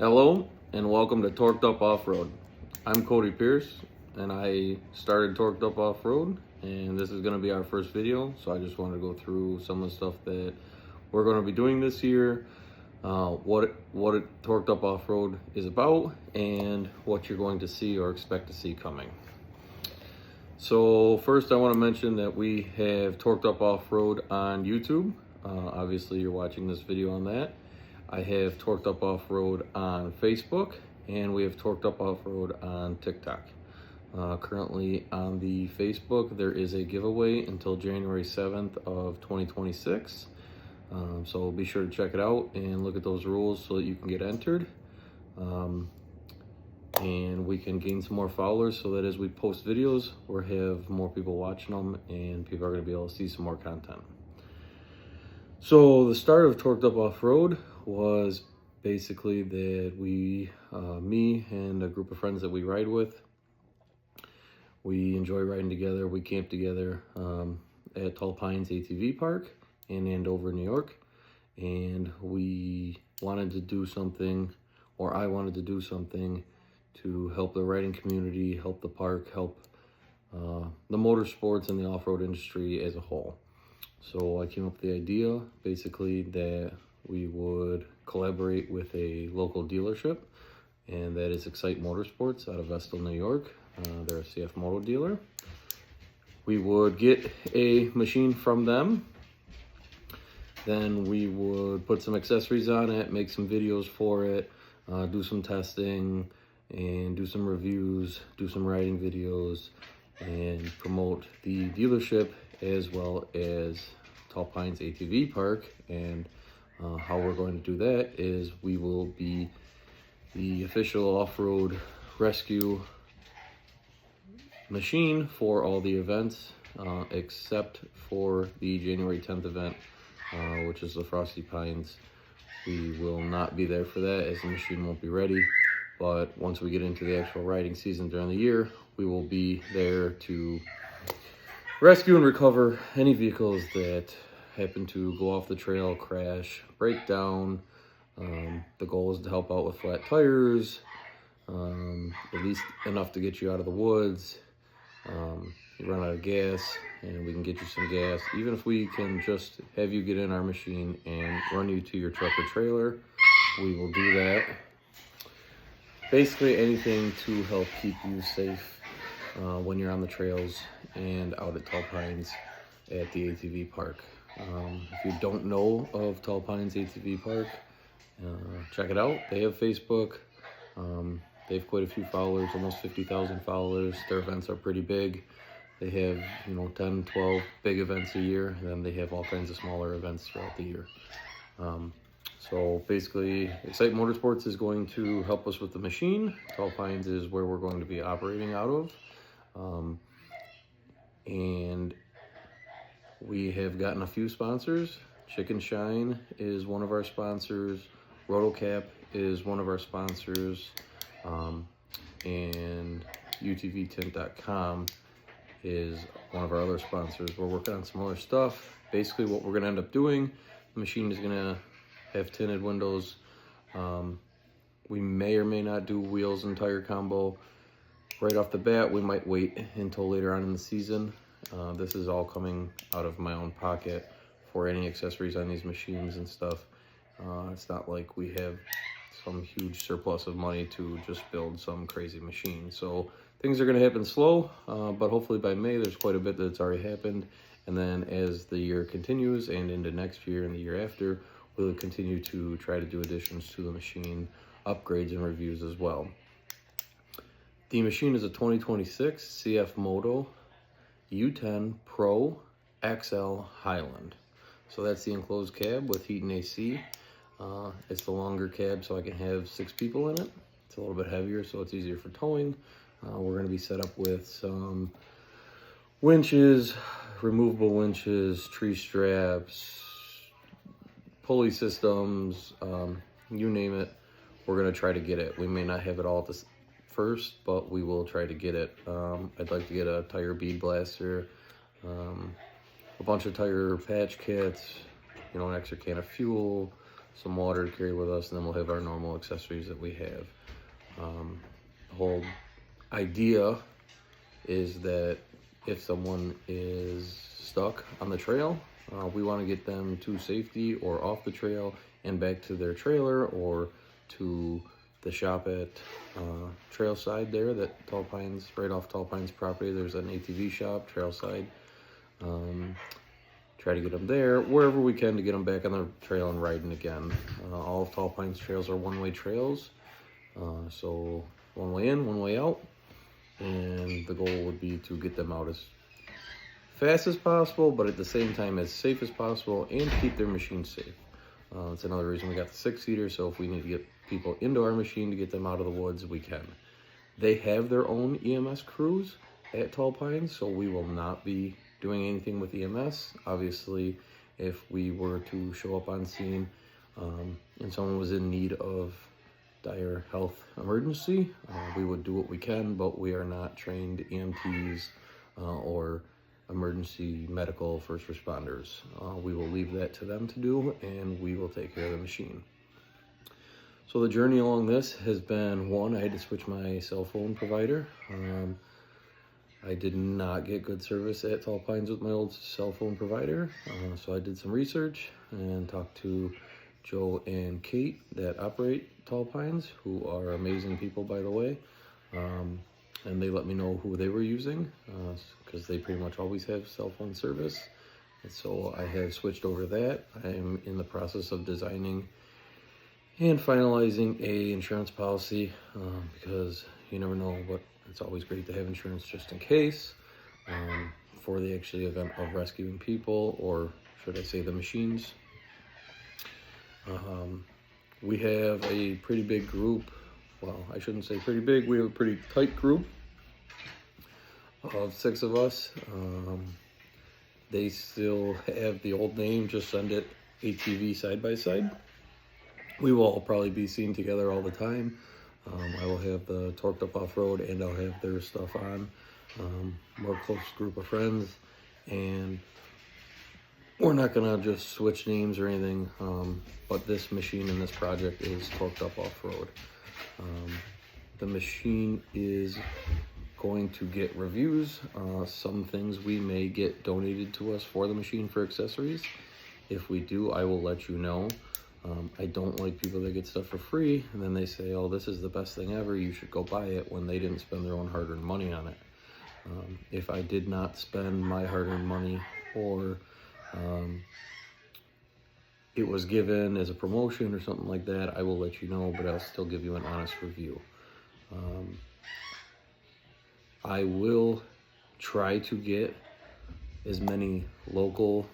Hello and welcome to Torqued Up Off-Road. I'm Cody Pierce and I started Torqued Up Off-Road, and this is going to be our first video, so I just wanted to go through some of the stuff that we're going to be doing this year, what Torqued Up Off-Road is about, and what you're going to see or expect to see coming. So first I want to mention that we have Torqued Up Off-Road on YouTube. Obviously you're watching this video on that. I have Torqued Up Off-Road on Facebook, and we have Torqued Up Off-Road on TikTok. Currently on the Facebook, there is a giveaway until January 7th of 2026. So be sure to check it out and look at those rules so that you can get entered. And we can gain some more followers so that as we post videos, we'll have more people watching them and people are going to be able to see some more content. So the start of Torqued Up Off-Road was basically that we, me and a group of friends that we ride with, we enjoy riding together. We camp together at Tall Pines ATV Park in Andover, New York. And we wanted to do something, or I wanted to do something to help the riding community, help the park, help the motorsports and the off-road industry as a whole. So I came up with the idea basically that we would collaborate with a local dealership, and that is Excite Motorsports out of Vestal, New York. They're a CF Moto dealer. We would get a machine from them. Then we would put some accessories on it, make some videos for it, do some testing, and do some reviews, do some riding videos, and promote the dealership as well as Tall Pines ATV Park. And how we're going to do that is we will be the official off-road rescue machine for all the events, except for the January 10th event, which is the Frosty Pines. We will not be there for that as the machine won't be ready. But once we get into the actual riding season during the year, we will be there to rescue and recover any vehicles that happen to go off the trail, crash, break down. The goal is to help out with flat tires, at least enough to get you out of the woods. You run out of gas and we can get you some gas. Even if we can just have you get in our machine and run you to your truck or trailer, we will do that. Basically anything to help keep you safe when you're on the trails and out at Tall Pines at the ATV Park. If you don't know of Tall Pines ATV Park, check it out. They have Facebook. They have quite a few followers, almost 50,000 followers. Their events are pretty big. They have, 10, 12 big events a year, and then they have all kinds of smaller events throughout the year. So basically, Excite Motorsports is going to help us with the machine. Tall Pines is where we're going to be operating out of. And we have gotten a few sponsors. Chicken Shine is one of our sponsors. Rotocap is one of our sponsors. And UTVtint.com is one of our other sponsors. We're working on some other stuff. Basically what we're going to end up doing, the machine is going to have tinted windows. We may or may not do wheels and tire combo right off the bat. We might wait until later on in the season. This is all coming out of my own pocket for any accessories on these machines and stuff. It's not like we have some huge surplus of money to just build some crazy machine. So things are going to happen slow, but hopefully by May there's quite a bit that's already happened. And then as the year continues and into next year and the year after, we'll continue to try to do additions to the machine, upgrades and reviews as well. The machine is a 2026 CF Moto U10 Pro XL Highland. So that's the enclosed cab with heat and AC. It's the longer cab so I can have 6 people in it. It's a little bit heavier so it's easier for towing. We're going to be set up with some winches, removable winches, tree straps, pulley systems, you name it. We're going to try to get it. We may not have it all at the first, but we will try to get it. I'd like to get a tire bead blaster, a bunch of tire patch kits, an extra can of fuel, some water to carry with us, and then we'll have our normal accessories that we have. The whole idea is that if someone is stuck on the trail, we want to get them to safety or off the trail and back to their trailer or to the shop at Trailside there, that Tall Pines, right off Tall Pines property. There's an ATV shop, Trailside. Try to get them there, wherever we can, to get them back on the trail and riding again. All of Tall Pines trails are one-way trails, so one way in, one way out, and the goal would be to get them out as fast as possible, but at the same time as safe as possible, and keep their machine safe. That's another reason we got the 6-seater, so if we need to get people into our machine to get them out of the woods, we can. They have their own EMS crews at Tall Pines, so we will not be doing anything with EMS. Obviously, if we were to show up on scene and someone was in need of dire health emergency, we would do what we can, but we are not trained EMTs or emergency medical first responders. We will leave that to them to do, and we will take care of the machine. So the journey along this has been, one, I had to switch my cell phone provider. I did not get good service at Tall Pines with my old cell phone provider, so I did some research and talked to Joe and Kate that operate Tall Pines, who are amazing people, by the way, and they let me know who they were using, because they pretty much always have cell phone service, and so I have switched over that. I am in the process of designing and finalizing a insurance policy, because you never know, but it's always great to have insurance just in case, for the actually event of rescuing people, or should I say the machines. We have a pretty big group. Well, I shouldn't say pretty big. We have a pretty tight group of 6 of us. They still have the old name, just send it ATV Side by Side. We will all probably be seen together all the time. I will have the Torqued Up Off-Road, and I'll have their stuff on. More close group of friends, and we're not gonna just switch names or anything, but this machine and this project is Torqued Up Off-Road. The machine is going to get reviews. Some things we may get donated to us for the machine for accessories. If we do, I will let you know. I don't like people that get stuff for free and then they say, oh, this is the best thing ever, you should go buy it, when they didn't spend their own hard-earned money on it. If I did not spend my hard-earned money, or it was given as a promotion or something like that, I will let you know, but I'll still give you an honest review. I will try to get as many local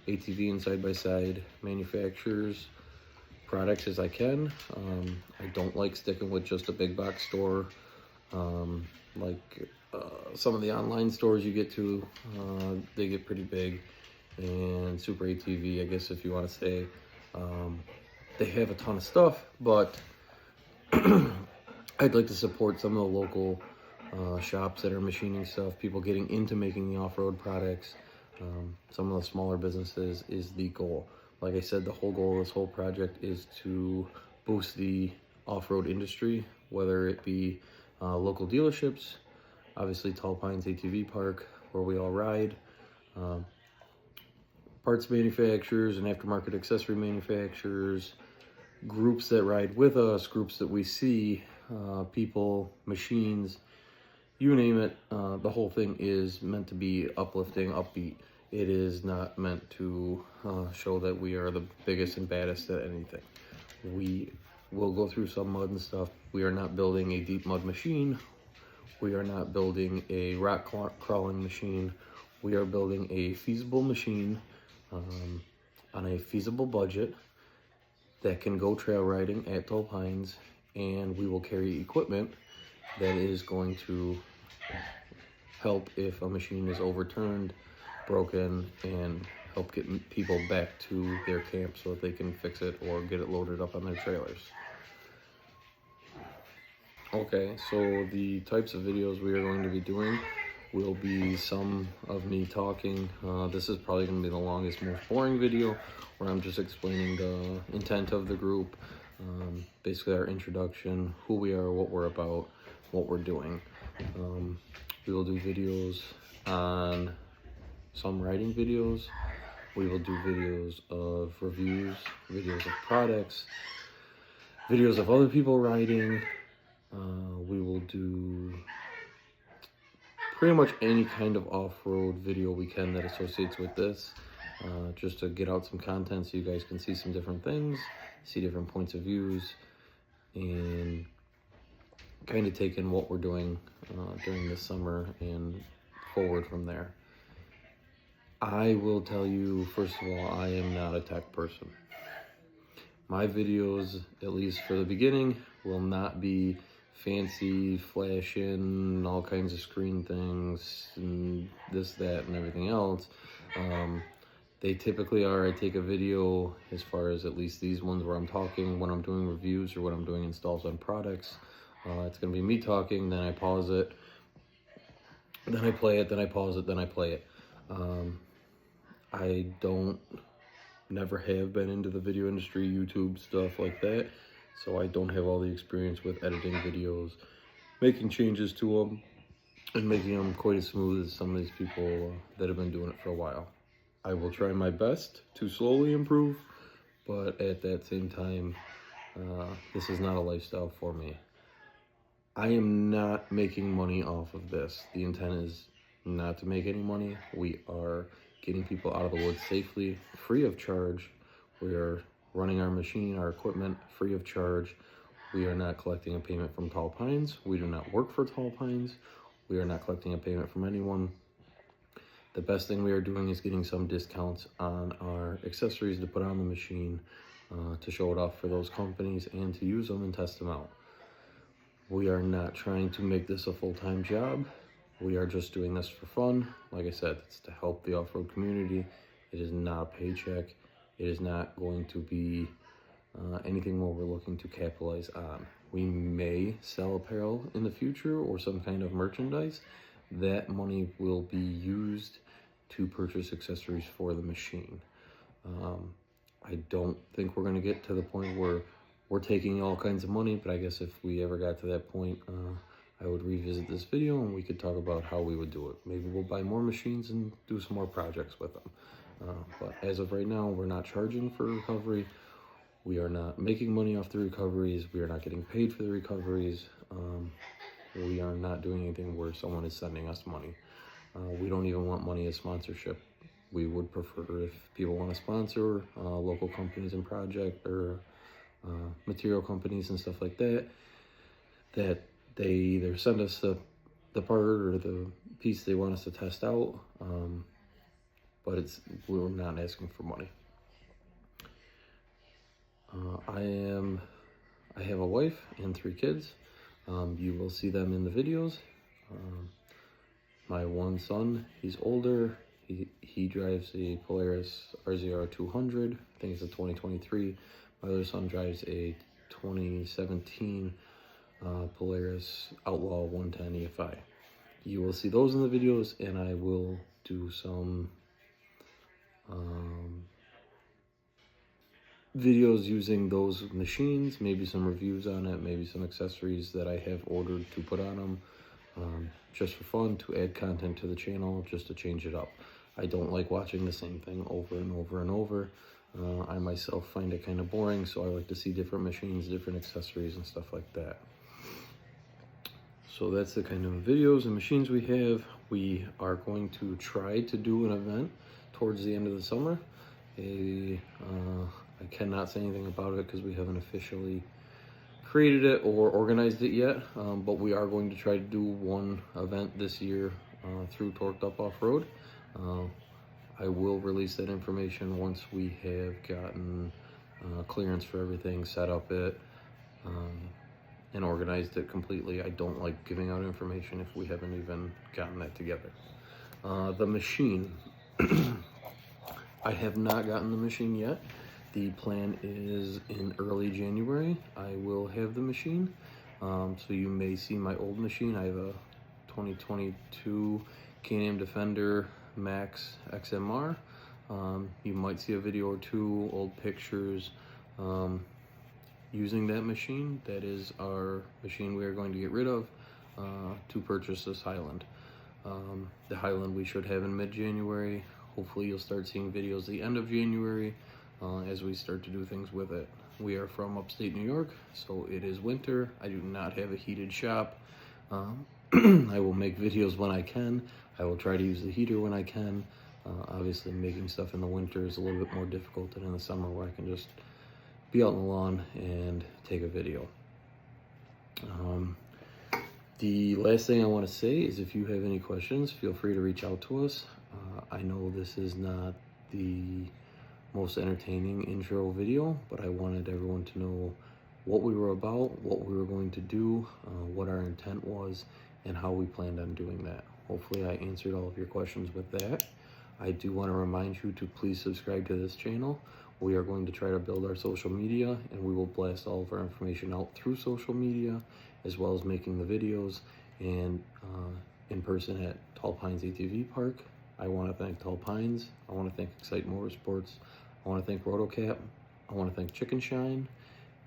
ATV and side-by-side manufacturers products as I can. I don't like sticking with just a big box store, like some of the online stores you get to. They get pretty big, and Super ATV, I guess if you want to say, they have a ton of stuff, but I'd like to support some of the local shops that are machining stuff, people getting into making the off-road products. Some of the smaller businesses is the goal. Like I said, the whole goal of this whole project is to boost the off-road industry, whether it be local dealerships, obviously Tall Pines ATV Park, where we all ride, parts manufacturers and aftermarket accessory manufacturers, groups that ride with us, groups that we see, people, machines, you name it. The whole thing is meant to be uplifting, upbeat. It is not meant to show that we are the biggest and baddest at anything. We will go through some mud and stuff. We are not building a deep mud machine. We are not building a rock crawling machine. We are building a feasible machine on a feasible budget that can go trail riding at Tall Pines, and we will carry equipment that is going to help if a machine is overturned, broken, and help get people back to their camp so that they can fix it or get it loaded up on their trailers. Okay, so the types of videos we are going to be doing will be some of me talking. This is probably going to be the longest, most boring video, where I'm just explaining the intent of the group, basically our introduction, who we are, what we're about, what we're doing. We will do videos on some writing videos. We will do videos of reviews, videos of products, videos of other people writing. We will do pretty much any kind of off-road video we can that associates with this, just to get out some content so you guys can see some different things, see different points of views, and kind of take in what we're doing during this summer and forward from there. I will tell you, first of all, I am not a tech person. My videos, at least for the beginning, will not be fancy, flashing, all kinds of screen things, and this, that, and everything else. They typically are, I take a video, as far as at least these ones where I'm talking, when I'm doing reviews or when I'm doing installs on products. It's going to be me talking, then I pause it, then I play it, then I pause it, then I play it. I never have been into the video industry, YouTube, stuff like that, so I don't have all the experience with editing videos, making changes to them, and making them quite as smooth as some of these people that have been doing it for a while. I will try my best to slowly improve, but at that same time, this is not a lifestyle for me. I am not making money off of this. The intent is not to make any money. We are getting people out of the woods safely, free of charge. We are running our machine, our equipment, free of charge. We are not collecting a payment from Tall Pines. We do not work for Tall Pines. We are not collecting a payment from anyone. The best thing we are doing is getting some discounts on our accessories to put on the machine, to show it off for those companies and to use them and test them out. We are not trying to make this a full-time job. We are just doing this for fun. Like I said, it's to help the off-road community. It is not a paycheck. It is not going to be anything where we're looking to capitalize on. We may sell apparel in the future or some kind of merchandise. That money will be used to purchase accessories for the machine. I don't think we're going to get to the point where we're taking all kinds of money, but I guess if we ever got to that point, I would revisit this video and we could talk about how we would do it. Maybe we'll buy more machines and do some more projects with them. But as of right now, we're not charging for recovery. We are not making money off the recoveries. We are not getting paid for the recoveries. We are not doing anything where someone is sending us money. We don't even want money as sponsorship. We would prefer if people want to sponsor local companies and project or material companies and stuff like that, that they either send us the part or the piece they want us to test out, but we're not asking for money. I have a wife and 3 kids. You will see them in the videos. My one son, he's older. He drives a Polaris RZR 200. I think it's a 2023. My other son drives a 2017 Polaris Outlaw 110 EFI. You will see those in the videos, and I will do some videos using those machines, maybe some reviews on it, maybe some accessories that I have ordered to put on them, just for fun, to add content to the channel, just to change it up. I don't like watching the same thing over and over and over. I myself find it kind of boring, so I like to see different machines, different accessories and stuff like that. So that's the kind of videos and machines we have. We are going to try to do an event towards the end of the summer. I cannot say anything about it because we haven't officially created it or organized it yet, but we are going to try to do one event this year through Torqued Up Off-Road. I will release that information once we have gotten clearance for everything, set up it, and organized it completely. I don't like giving out information if we haven't even gotten that together. The machine. I have not gotten the machine yet. The plan is in early January. I will have the machine. So you may see my old machine. I have a 2022 Can-Am Defender Max XMR. You might see a video or two, old pictures, using that machine. That is our machine we are going to get rid of to purchase this Highland. The Highland we should have in mid-January. Hopefully you'll start seeing videos the end of January as we start to do things with it. We are from upstate New York, so it is winter. I do not have a heated shop. I will make videos when I can. I will try to use the heater when I can. Obviously making stuff in the winter is a little bit more difficult than in the summer, where I can just be out on the lawn and take a video. The last thing I want to say is, if you have any questions, feel free to reach out to us. I know this is not the most entertaining intro video, but I wanted everyone to know what we were about, what we were going to do, what our intent was, and how we planned on doing that. Hopefully I answered all of your questions with that. I do want to remind you to please subscribe to this channel. We are going to try to build our social media, and we will blast all of our information out through social media, as well as making the videos and in person at Tall Pines ATV Park. I want to thank Tall Pines. I want to thank Excite Motorsports. I want to thank Rotocap. I want to thank Chicken Shine.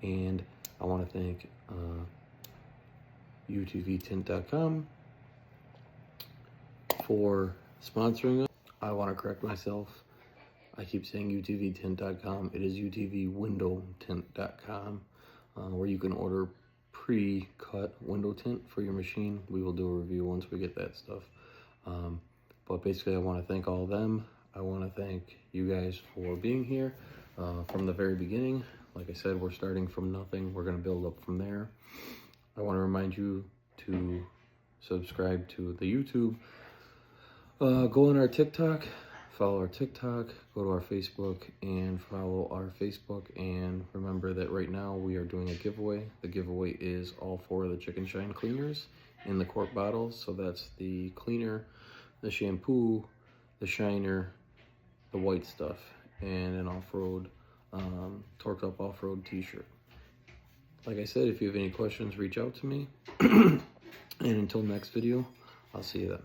And I want to thank UTVtint.com for sponsoring us. I want to correct myself. I keep saying UTVtint.com. It is UTVwindowtint.com, where you can order pre-cut window tint for your machine. We will do a review once we get that stuff. But basically, I want to thank all of them. I want to thank you guys for being here from the very beginning. Like I said, we're starting from nothing. We're going to build up from there. I want to remind you to subscribe to the YouTube. Go on our TikTok, follow our TikTok, go to our Facebook and follow our Facebook. And remember that right now we are doing a giveaway. The giveaway is all 4 of the Chicken Shine cleaners in the quart bottles. So that's the cleaner, the shampoo, the shiner, the white stuff, and an off-road, torqued up off-road t-shirt. Like I said, if you have any questions, reach out to me. And until next video, I'll see you then.